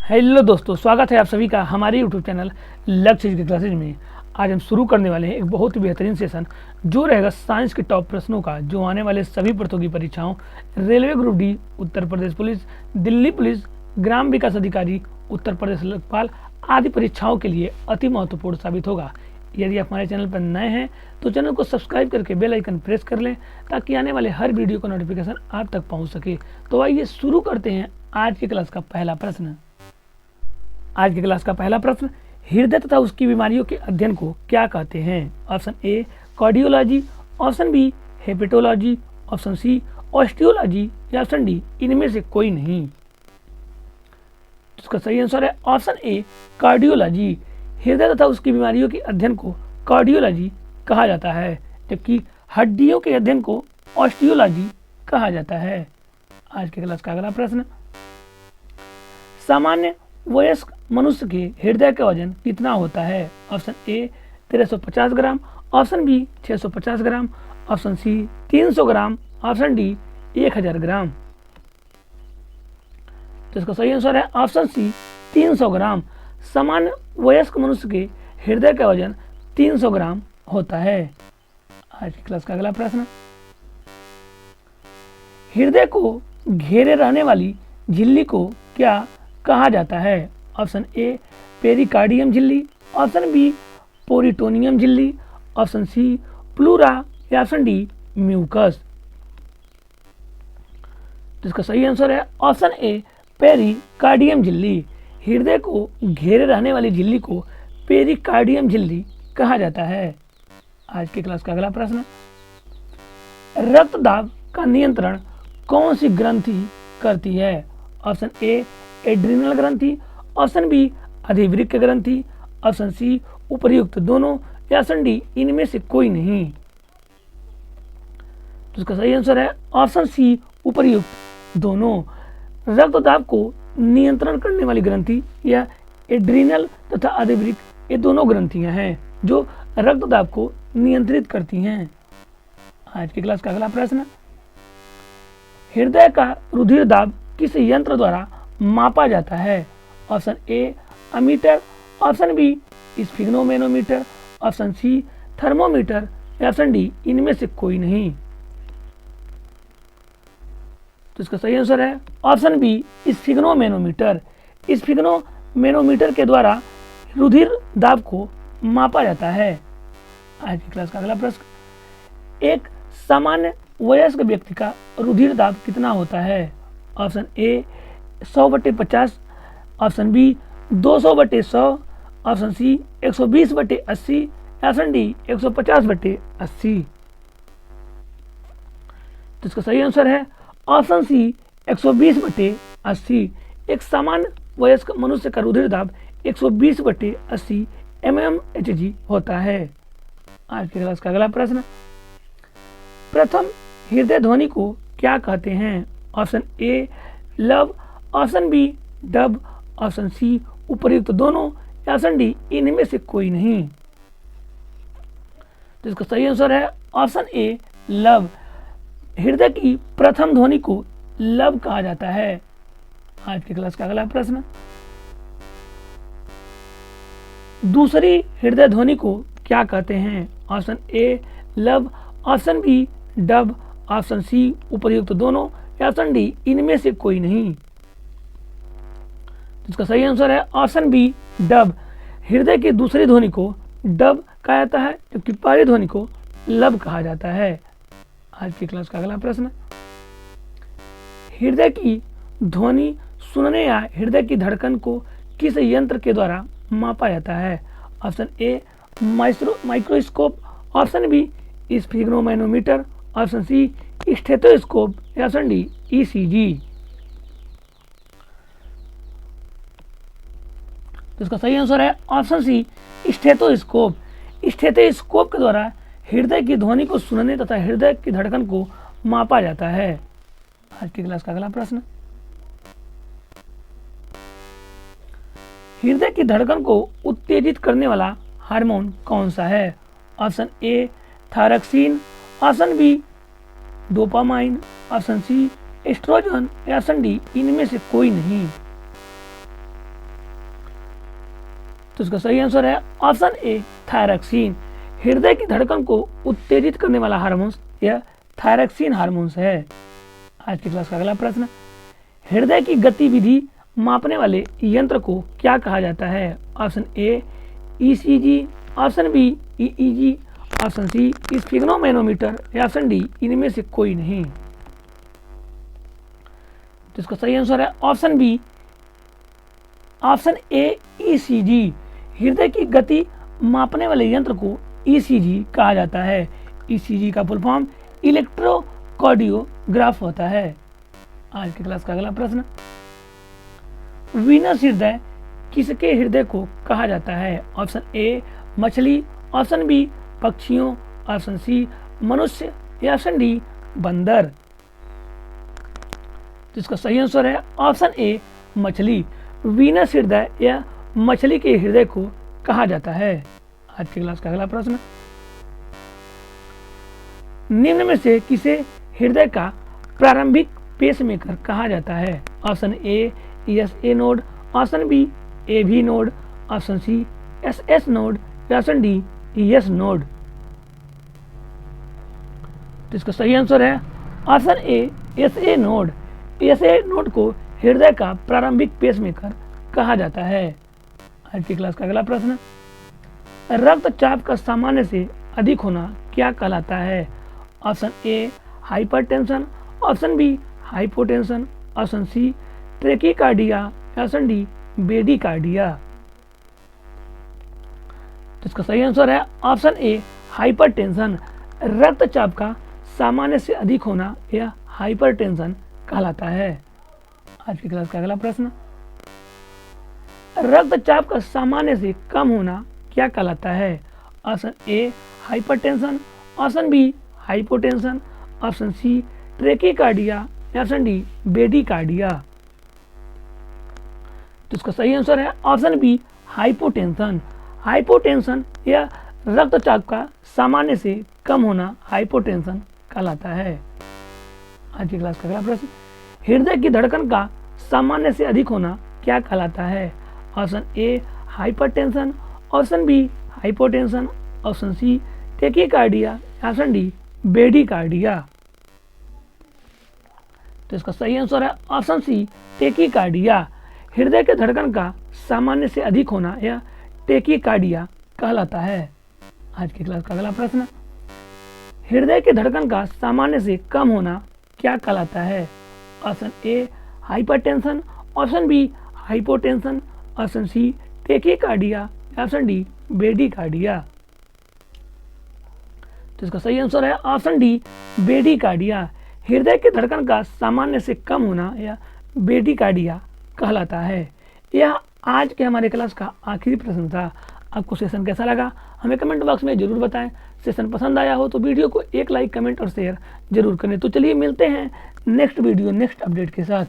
Hello दोस्तों, स्वागत है आप सभी का हमारे यूट्यूब चैनल लक्ष्य की क्लासेज में। आज हम शुरू करने वाले हैं एक बहुत ही बेहतरीन सेशन जो रहेगा साइंस के टॉप प्रश्नों का, जो आने वाले सभी प्रतियोगी परीक्षाओं, railway group D, Uttar Pradesh police, Delhi police, ग्राम विकास अधिकारी, उत्तर प्रदेश लोकपाल आदि परीक्षाओं के लिए अति महत्वपूर्ण साबित होगा। यदि आप हमारे चैनल पर नए हैं तो चैनल को सब्सक्राइब करके बेल आइकन प्रेस कर लें ताकि आने वाले हर वीडियो का नोटिफिकेशन आप तक पहुंच सके। तो आइए शुरू करते हैं आज की क्लास का पहला प्रश्न। आज की क्लास का पहला प्रश्न, हृदय तथा उसकी बीमारियों के अध्ययन को क्या कहते हैं? Option A cardiology, option B hepatology, option C osteology या ऑप्शन डी इनमें से कोई नहीं। इसका सही आंसर है ऑप्शन ए कार्डियोलॉजी। हृदय तथा उसकी बीमारियों के अध्ययन को कार्डियोलॉजी कहा जाता है, जबकि हड्डियों के अध्ययन को ऑस्टियोलॉजी कहा जाता है। आज की क्लास का अगला प्रश्न, सामान्य वयस्क मनुष्य के हृदय का वजन कितना होता है? Option A 1350 gram, option B 650 gram, option C 300 gram, option D 1000 gram. तो इसका सही आंसर है ऑप्शन सी 300 ग्राम। सामान्य वयस्क मनुष्य के हृदय का वजन 300 ग्राम होता है। आज की क्लास का अगला प्रश्न, हृदय को घेरे रहने वाली झिल्ली को क्या कहा जाता है? ऑप्शन ए पेरिकार्डियम झिल्ली, ऑप्शन बी पोरिटोनियम झिल्ली, ऑप्शन सी प्लूरा या ऑप्शन डी म्यूकस। तो इसका सही आंसर है ऑप्शन ए पेरिकार्डियम झिल्ली। हृदय को घेरे रहने वाली झिल्ली को पेरिकार्डियम झिल्ली कहा जाता है। आज की क्लास का अगला प्रश्न, रक्त दाब का नियंत्रण कौन सी ग्रंथि करती है? ऑप्शन ए एड्रिनल ग्रंथि, ऑप्शन बी अधिवृक्क ग्रंथि, ऑप्शन सी उपर्युक्त दोनों या ऑप्शन डी इनमें से कोई नहीं। तो इसका सही आंसर है ऑप्शन सी उपर्युक्त दोनों। रक्तदाब को नियंत्रण करने वाली ग्रंथि या एड्रिनल तथा अधिवृक्क ये दोनों ग्रंथियां हैं जो रक्तदाब को नियंत्रित करती हैं। आज की क्लास का अगला प्रश्न, हृदय का रुधिर दाब किस यंत्र द्वारा मापा जाता है? Option A ammeter, option B sphygmomanometer, option C thermometer या ऑप्शन डी इनमें से कोई नहीं। तो इसका सही आंसर है ऑप्शन बी स्फिग्नोमेनोमीटर। स्फिग्नोमेनोमीटर के द्वारा रुधिर दाब को मापा जाता है। आज की क्लास का अगला प्रश्न, एक सामान्य वयस्क व्यक्ति का रुधिर दाब कितना होता है? Option A 100/50, option B 200/100, option C 120/80, option D 150/80। तो इसका सही आंसर है ऑप्शन सी 120/80। एक सामान्य वयस्क मनुष्य का रुधिर दाब 120/80 mmHg होता है। आज की क्लास का अगला प्रश्न, प्रथम हृदय ध्वनि को क्या कहते हैं? Option A lub, option B dub, option C उपर्युक्त दोनों या ऑप्शन डी इनमें से कोई नहीं। तो इसका सही आंसर है ऑप्शन ए लव। हृदय की प्रथम ध्वनि को लव कहा जाता है। आज की क्लास का अगला प्रश्न, दूसरी हृदय ध्वनि को क्या कहते हैं? Option A lub, option B dub, option C उपर्युक्त दोनों या ऑप्शन डी इनमें से कोई नहीं। इसका सही आंसर है ऑप्शन बी डब। हृदय की दूसरी ध्वनि को डब कहा जाता है, जबकि पहली ध्वनि को लब कहा जाता है। आज की क्लास का अगला प्रश्न, हृदय की ध्वनि सुनने या हृदय की धड़कन को किस यंत्र के द्वारा मापा जाता है? Option A microscope, option B sphygmomanometer, option C stethoscope या ऑप्शन डी ईसीजी। तो इसका सही आंसर है ऑप्शन सी स्टेथोस्कोप। स्टेथोस्कोप के द्वारा हृदय की ध्वनि को सुनने तथा हृदय की धड़कन को मापा जाता है। आज की क्लास का अगला प्रश्न, हृदय की धड़कन को उत्तेजित करने वाला हार्मोन कौन सा है? Option A thyroxine, option B dopamine, option C oestrogen या ऑप्शन डी इनमें से कोई नहीं। तो इसका सही आंसर है ऑप्शन ए थायरॉक्सिन। हृदय की धड़कन को उत्तेजित करने वाला हार्मोन्स यह थायरॉक्सिन हार्मोन्स है। आज की क्लास का अगला प्रश्न, हृदय की गतिविधि मापने वाले यंत्र को क्या कहा जाता है? Option A ECG, option B EEG, option C sphygmomanometer या ऑप्शन डी इनमें से कोई नहीं। तो इसका सही आंसर है option B, option A ECG. हृदय की गति मापने वाले यंत्र को ईसीजी कहा जाता है। ईसीजी का फुल फॉर्म इलेक्ट्रोकार्डियोग्राफ होता है। आज की क्लास का अगला प्रश्न, वीनस हृदय किसके हृदय को कहा जाता है? ऑप्शन ए मछली, ऑप्शन बी पक्षियों, ऑप्शन सी मनुष्य या ऑप्शन डी बंदर। तो इसका सही आंसर है ऑप्शन ए मछली। वीनस हृदय या मछली के हृदय को कहा जाता है। आज की क्लास का अगला प्रश्न, निम्न में से किसे हृदय का प्रारंभिक पेसमेकर कहा जाता है? Option A SA node, option B AV node, option C SS node या ऑप्शन डी एस नोड। तो इसका सही आंसर है option A SA node. SA node को हृदय का प्रारंभिक पेसमेकर कहा जाता है। आज की क्लास का अगला प्रश्न, रक्तचाप का सामान्य से अधिक होना क्या कहलाता है? Option A hypertension, option B hypotension, option C tachycardia, option D bradycardia. तो इसका सही आंसर है ऑप्शन ए हाइपरटेंशन। रक्तचाप का सामान्य से अधिक होना यह हाइपरटेंशन कहलाता है। आज की क्लास का अगला प्रश्न, रक्तचाप का सामान्य से कम होना क्या कहलाता है? Option A hypertension, option B hypotension, option C tachycardia, option D bradycardia. तो इसका सही आंसर है ऑप्शन बी हाइपोटेंशन। हाइपोटेंशन या रक्तचाप का सामान्य से कम होना हाइपोटेंशन कहलाता है। आज की क्लास का अगला प्रश्न, हृदय की धड़कन का सामान्य से अधिक होना क्या कहलाता है? Option A hypertension, option B hypotension, option C tachycardia, option D bradycardia. तो इसका सही आंसर है ऑप्शन सी टेकीकार्डिया। हृदय के धड़कन का सामान्य से अधिक होना यह टेकीकार्डिया कहलाता है। आज की क्लास का अगला प्रश्न, हृदय के धड़कन का सामान्य से कम होना क्या कहलाता है? Option A hypertension, option B hypotension, option C tachycardia, option D bradycardia. तो इसका सही आंसर है ऑप्शन डी बेडीकार्डिया। हृदय के धड़कन का सामान्य से कम होना यह बेडीकार्डिया कहलाता है। यह आज के हमारे क्लास का आखिरी प्रश्न था। आपको सेशन कैसा लगा हमें कमेंट बॉक्स में जरूर बताएं। सेशन पसंद आया हो तो वीडियो को एक लाइक, कमेंट और शेयर जरूर करें। तो चलिए मिलते हैं नेक्स्ट वीडियो नेक्स्ट अपडेट के साथ।